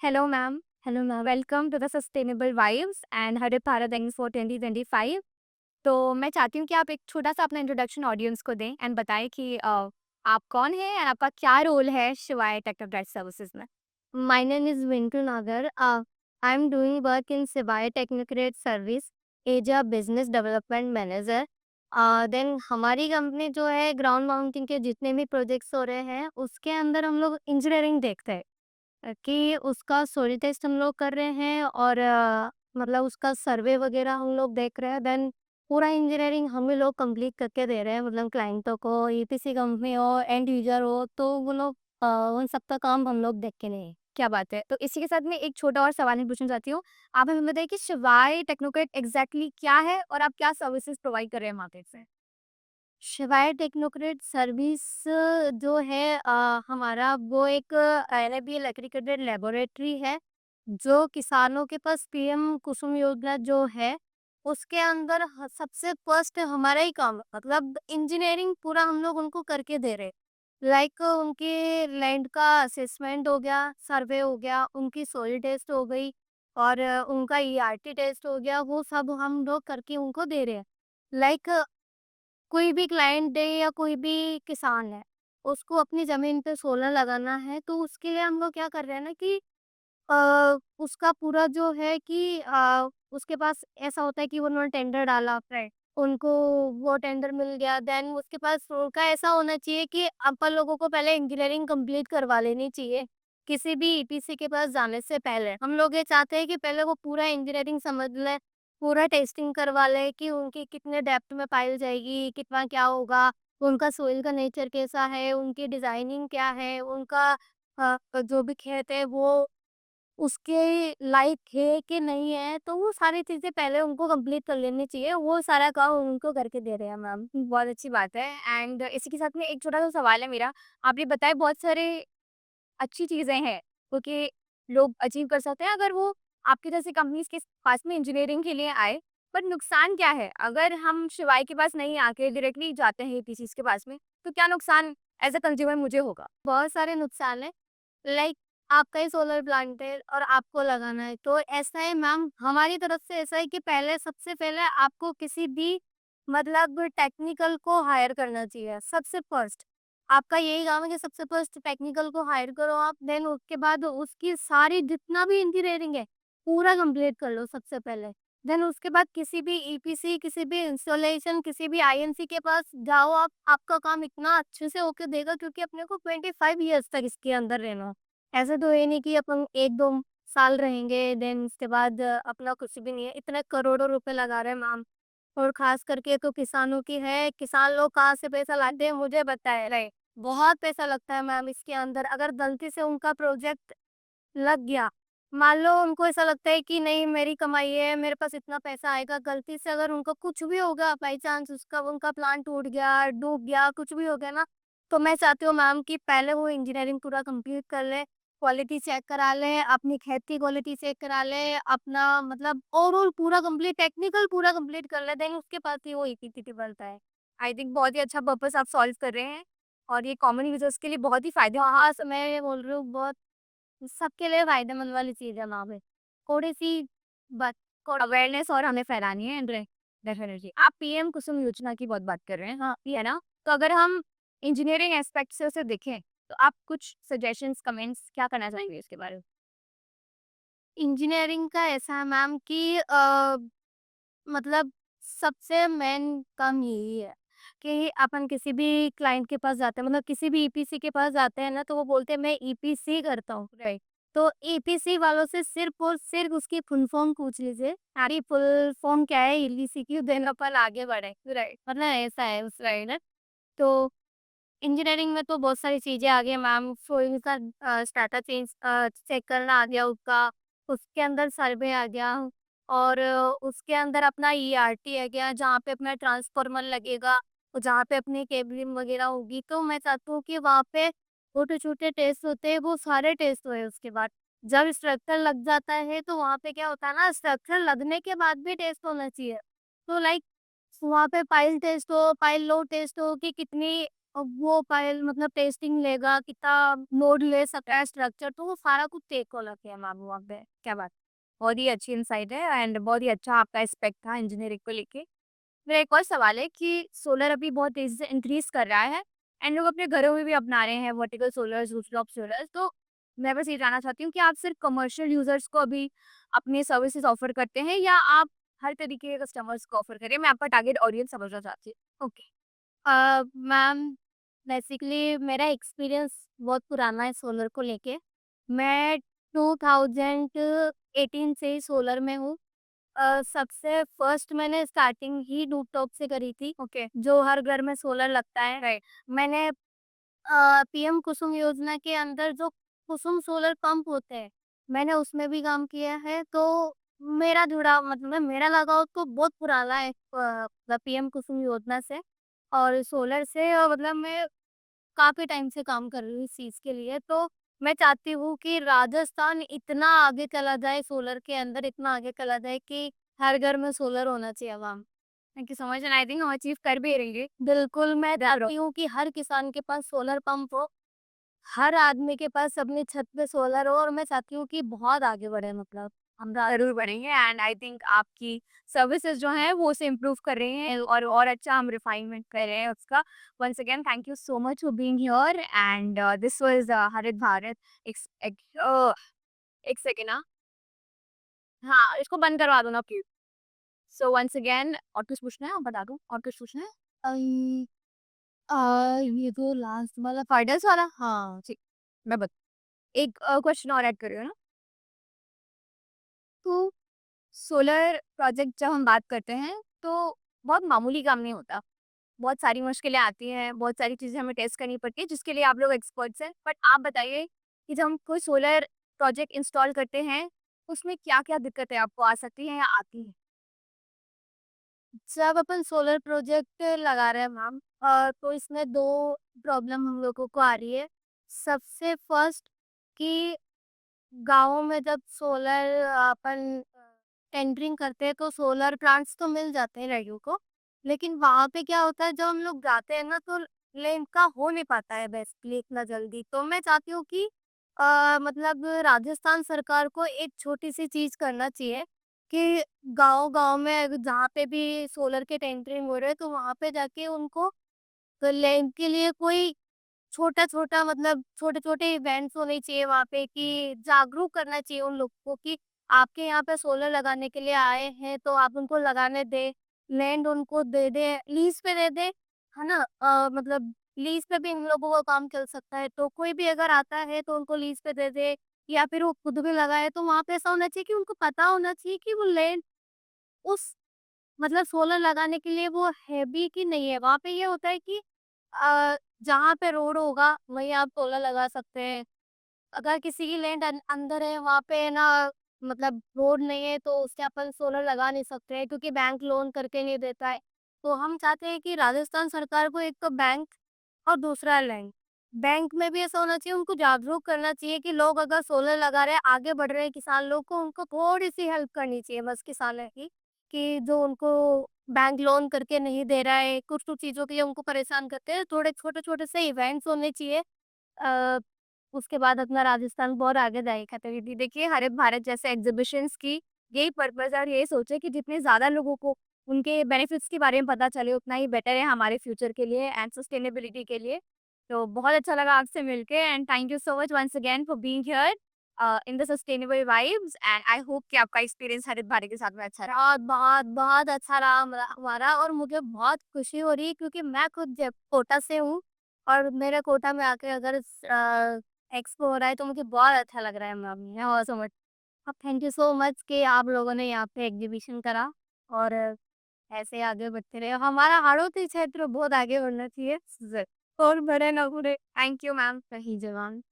Hello ma'am, hello ma'am. Welcome to the sustainable vibes and Hare Bharat expo 2025। तो मैं चाहती हूँ कि आप एक छोटा-सा अपना इंट्रोडक्शन ऑडियंस को दें एंड बताएँ कि आप कौन हैं एंड आपका क्या रोल है शिवाय टेक्नोब्राइट सर्विसेज़ में? My name is Vintu Nagar. I am doing work in Shivay technocrat service as a business development manager. Then हमारी कंपनी जो है ग्राउंड माउंटिंग के जितने भी प्रोजेक्ट्स हो रहे हैं, उसके अंदर हम लोग इंजीनियरिंग देखते हैं। कि उसका सॉइल टेस्ट हम लोग कर रहे हैं और मतलब उसका सर्वे वगैरह हम लोग देख रहे हैं। देन पूरा इंजीनियरिंग हम ही लोग कंप्लीट करके दे रहे हैं, मतलब क्लाइंटों को, ईपीसी कंपनी हो, एंड यूजर हो, तो वो लोग उन सब का काम हम लोग देख के नहीं। क्या बात है! तो इसी के साथ मैं एक छोटा और सवाल मैं पूछना चाहती हूँ। आप हमें बताइए कि शिवाय टेक्नोक्रेट एग्ज़ैक्टली क्या है और आप क्या सर्विसेज़ प्रोवाइड कर रहे हैं मार्केट से? शिवाय टेक्नोक्रेट सर्विस जो है हमारा वो एक एनएबीएल एग्रीकल्चर लेबोरेटरी है, जो किसानों के पास पीएम कुसुम योजना जो है, उसके अंदर सबसे फर्स्ट हमारा ही काम, मतलब इंजीनियरिंग पूरा हम लोग उनको करके दे रहे। लाइक उनके लैंड का असेसमेंट हो गया, सर्वे हो गया, उनकी सॉइल टेस्ट हो गई और उनका ईआरटी टेस्ट हो गया, वो सब हम लोग करके उनको दे रहे हैं। लाइक कोई भी क्लाइंट है या कोई भी किसान है, उसको अपनी ज़मीन पे सोलर लगाना है, तो उसके लिए हम लोग क्या कर रहे हैं ना कि उसका पूरा जो है कि उसके पास ऐसा होता है कि उन्होंने टेंडर डाला, राइट। उनको वो टेंडर मिल गया, देन उसके पास उनका ऐसा होना चाहिए कि अपन लोगों को पहले इंजीनियरिंग कंप्लीट करवा लेनी चाहिए, किसी भी ईपीसी के पास जाने से पहले। हम लोग ये चाहते हैं कि पहले वो पूरा इंजीनियरिंग समझ लें, पूरा टेस्टिंग करवा लें कि उनकी कितने डेप्थ में पाइल जाएगी, कितना क्या होगा, उनका सोइल का नेचर कैसा है, उनकी डिज़ाइनिंग क्या है, उनका जो भी खेत है वो उसके लायक है कि नहीं है, तो वो सारी चीज़ें पहले उनको कंप्लीट कर लेनी चाहिए, वो सारा काम उनको करके दे रहे हैं मैम। बहुत अच्छी बात है एंड इसी के साथ में एक छोटा-सा सवाल है मेरा। आपने बताया बहुत सारे अच्छी चीज़ें हैं, क्योंकि लोग अचीव कर सकते हैं अगर वो आपकी जैसी कंपनीज़ के पास में इंजीनियरिंग के लिए आए। पर नुकसान क्या है? अगर हम शिवाय के पास नहीं आके डायरेक्टली जाते हैं पीसीज़ के पास में, तो क्या नुकसान एज़ अ कंज्यूमर मुझे होगा? बहुत सारे नुकसान हैं, लाइक आपका ही सोलर प्लांट है और आपको लगाना है, तो ऐसा है मैम, हमारी तरफ से ऐसा है कि पहले सबसे पहले आपको किसी भी मतलब टेक्निकल को हायर करना चाहिए, सबसे फर्स्ट। आपका यही काम है कि सबसे फर्स्ट टेक्निकल को हायर करो आप, देन उसके बाद उसकी सारी जितना भी इंजीनियरिंग है, पूरा कंप्लीट कर लो सबसे पहले। देन उसके बाद किसी भी ईपीसी, किसी भी इंस्टॉलेशन, किसी भी आईएनसी के पास जाओ आप, आपका काम इतना अच्छे से होके देगा, क्योंकि अपने को 25 इयर्स तक इसके अंदर रहना। ऐसा तो है नहीं कि अपन 1-2 साल रहेंगे, देन उसके बाद अपना कुछ भी नहीं है। इतने करोड़ों रुपए लगा रहे हैं मैम, और खास करके तो किसानों की है। किसान लोग कहाँ से पैसा लाते हैं मुझे बताएं। राइट। बहुत पैसा लगता है मैम इसके अंदर। अगर गलती से उनका प्रोजेक्ट लग गया, मान लो उनको ऐसा लगता है कि नहीं मेरी कमाई है, मेरे पास इतना पैसा आएगा, गलती से अगर उनको कुछ भी होगा, बाई चांस उसका उनका प्लान टूट गया, डूब गया, कुछ भी हो गया ना, तो मैं चाहती हूँ मैम कि पहले वो इंजीनियरिंग पूरा कंप्लीट कर ले, क्वालिटी चेक करा ले, अपनी खेत की क्वालिटी चेक करा ले, अपना मतलब ओवरऑल पूरा कंप्लीट, टेक्निकल पूरा कंप्लीट कर ले, देन उसके बाद ही वो ईपीसीटी बनता है। आई थिंक बहुत ही अच्छा पर्पस आप सॉल्व कर रहे हैं और ये कॉमन यूज़र्स के लिए बहुत ही हाँ, फ़ायदेमंद मैं ये बोल रही हूँ, बहुत सबके लिए फ़ायदेमंद वाली चीज़ है वहाँ पे। थोड़ी-सी बात अवेयरनेस और हमें फैलानी है डेफिनिटली। आप पीएम कुसुम योजना की बहुत बात कर रहे हैं, हाँ, ये है ना? तो अगर हम इंजीनियरिंग एस्पेक्ट से उसे देखें, तो आप कुछ सजेशंस, कमेंट्स क्या करना चाहेंगे इसके बारे में? इंजीनियरिंग का ऐसा है मैम कि मतलब सबसे मेन काम यही है कि अपन किसी भी क्लाइंट के पास जाते हैं, मतलब किसी भी ईपीसी के पास जाते हैं ना, तो वो बोलते हैं मैं ईपीसी करता हूँ। राइट। तो ईपीसी वालों से सिर्फ और सिर्फ उसकी फुल फॉर्म पूछ लीजिए, कि फुल फॉर्म क्या है ईपीसी की, देन अपन आगे बढ़े। राइट। मतलब ऐसा है उस राइट। ना। तो इंजीनियरिंग में तो बहुत सारी चीज़ें आ गई हैं मैम, सोइल का स्ट्रैटा चेक करना आ गया उसका, उसके अंदर सर्वे आ गया, और उसके अंदर अपना ईआरटी आ गया, जहाँ पे अपना ट्रांसफार्मर लगेगा और जहाँ पे अपनी केबलिंग वगैरह होगी। तो मैं चाहती हूँ कि वहाँ पे छोटे-छोटे टेस्ट होते हैं, वो सारे टेस्ट हुए उसके बाद। जब स्ट्रक्चर लग जाता है, तो वहाँ पे क्या होता है ना, स्ट्रक्चर लगने के बाद भी टेस्ट होना चाहिए। तो लाइक वहाँ पे पाइल टेस्ट हो, पाइल लोड टेस्ट हो कि कितनी वो फाइल मतलब टेस्टिंग लेगा, कितना लोड ले सकता है स्ट्रक्चर, तो वो सारा कुछ चेक हो रखे है मैम वहाँ पे। क्या बात! बहुत ही अच्छी इनसाइट है एंड बहुत ही अच्छा आपका एस्पेक्ट था इंजीनियरिंग को लेके। मेरा एक और सवाल है कि सोलर अभी बहुत तेज़ी से इंक्रीज़ कर रहा है एंड लोग अपने घरों में भी अपना रहे हैं वर्टिकल सोलर्स, रूफटॉप सोलर्स। तो मैं बस ये जानना चाहती हूँ कि आप सिर्फ़ कमर्शियल यूज़र्स को अभी अपने सर्विसेज़ ऑफ़र करते हैं या आप हर तरीके के कस्टमर्स को ऑफ़र कर रहे हैं? मैं आपका टारगेट ऑडियंस समझना चाहती हूँ। ओके। मैम बेसिकली मेरा एक्सपीरियंस बहुत पुराना है सोलर को लेके। मैं 2018 से ही सोलर में हूँ। सबसे फर्स्ट मैंने स्टार्टिंग ही रूफटॉप से करी थी, ओके, जो हर घर में सोलर लगता है। राइट। मैंने पीएम कुसुम योजना के अंदर जो कुसुम सोलर पंप होते हैं, मैंने उसमें भी काम किया है। तो मेरा जुड़ाव मतलब मेरा लगाव तो बहुत पुराना है पीएम कुसुम योजना से और सोलर से मतलब मैं काफ़ी टाइम से काम कर रही हूँ इस चीज़ के लिए। तो मैं चाहती हूँ कि राजस्थान इतना आगे चला जाए सोलर के अंदर इतना आगे चला जाए कि हर घर में सोलर होना चाहिए ma'am. Thank you so much and I think हम अचीव कर भी रहेंगे। बिल्कुल, मैं ज़रूर, चाहती हूँ कि हर किसान के पास सोलर पंप हो, हर आदमी के पास अपनी छत पे सोलर हो और मैं चाहती हूँ कि बहुत आगे बढ़े मतलब हम ज़रूर बढ़ेंगे एंड आई थिंक आपकी सर्विसेज़ जो हैं वो उसे इम्प्रूव कर रही हैं और अच्छा हम रिफाइनमेंट कर रहे हैं उसका। Once again thank you so much for being here and this was Harit Bharat x एक एक सेकंड हाँ। हाँ, इसको बंद करवा दो ना प्लीज़। सो वंस अगेन और कुछ पूछना है? बता दूँ और कुछ पूछना है? अई ये तो लास्ट वाला फाइनल्स वाला? हाँ। ठीक, मैं बत एक क्वेश्चन और ऐड कर रही हूँ ना। तो सोलर प्रोजेक्ट जब हम बात करते हैं, तो बहुत मामूली काम नहीं होता। बहुत सारी मुश्किलें आती हैं, बहुत सारी चीज़ें हमें टेस्ट करनी पड़ती है, जिसके लिए आप लोग एक्सपर्ट्स हैं। बट आप बताइए कि जब हम कोई सोलर प्रोजेक्ट इंस्टॉल करते हैं, उसमें क्या-क्या दिक्कतें आपको आ सकती हैं या आती हैं? जब अपन सोलर प्रोजेक्ट लगा रहे हैं मैम तो इसमें 2 प्रॉब्लम हम लोगों को आ रही है। सबसे फर्स्ट कि गाँव में जब सोलर अपन टेंडरिंग करते हैं तो सोलर प्लांट्स तो मिल जाते हैं लड़कियों को। लेकिन वहाँ पे क्या होता है जब हम लोग जाते हैं ना तो लेन का हो नहीं पाता है बेसिकली इतना जल्दी। तो मैं चाहती हूँ कि मतलब राजस्थान सरकार को एक छोटी-सी चीज़ करना चाहिए कि गाँव-गाँव में जहाँ पे भी सोलर के टेंडरिंग हो रहे हैं तो वहाँ पे जाके उनको तो लेन के लिए कोई छोटा-छोटा मतलब छोटे-छोटे इवेंट्स होने चाहिए वहाँ पे कि जागरूक करना चाहिए उन लोगों को कि आपके यहाँ पे सोलर लगाने के लिए आए हैं, तो आप उनको लगाने दें। लैंड उनको दे दें, लीज़ पे दे दें, है ना? मतलब लीज़ पे भी इन लोगों का काम चल सकता है, तो कोई भी अगर आता है तो उनको लीज़ पे दे दे या फिर वो खुद भी लगाए, तो वहाँ पे ऐसा होना चाहिए कि उनको पता होना चाहिए कि वो लैंड उस मतलब सोलर लगाने के लिए वो है भी कि नहीं है। वहाँ पे ये होता है कि जहाँ पे रोड होगा वहीं आप सोलर लगा सकते हैं। अगर किसी की लैंड अंदर है वहाँ पे ना मतलब रोड नहीं है तो उससे अपन सोलर लगा नहीं सकते हैं क्योंकि बैंक लोन करके नहीं देता है। तो हम चाहते हैं कि राजस्थान सरकार को एक तो बैंक और दूसरा लैंड। बैंक में भी ऐसा होना चाहिए उनको जागरूक करना चाहिए कि लोग अगर सोलर लगा रहे हैं, आगे बढ़ रहे हैं किसान लोग को उनको थोड़ी-सी हेल्प करनी चाहिए बस किसानों की, कि जो उनको बैंक लोन करके नहीं दे रहा है, कुछ-कुछ चीज़ों के लिए उनको परेशान करते हैं, थोड़े छोटे-छोटे से इवेंट्स होने चाहिए। अ, उसके बाद अपना राजस्थान बहुत आगे जाएगा। तो दीदी देखिए हरित भारत जैसे एग्जीबिशंस की यही पर्पस है और यही सोच है कि जितने ज़्यादा लोगों को उनके बेनिफिट्स के बारे में पता चले उतना ही बेटर है हमारे फ्यूचर के लिए एंड सस्टेनेबिलिटी के लिए। तो बहुत अच्छा लगा आपसे मिलके and thank you so much once again for being here in the sustainable vibes and I hope कि आपका एक्सपीरियंस हरित भारत के साथ में अच्छा रहा। बहुत अच्छा रहा हमारा और मुझे बहुत खुशी हो रही है क्योंकि मैं खुद कोटा से हूँ और मेरे कोटा में आके अगर एक्सपो हो रहा है तो मुझे बहुत अच्छा लग रहा है मैम और so much thank you so much कि आप लोगों ने यहाँ पे एग्जीबिशन करा और ऐसे आगे बढ़ते रहे हमारा हाड़ौती क्षेत्र बहुत आगे बढ़ना चाहिए और बड़े ना बुरे थैंक यू मैम। सही जवान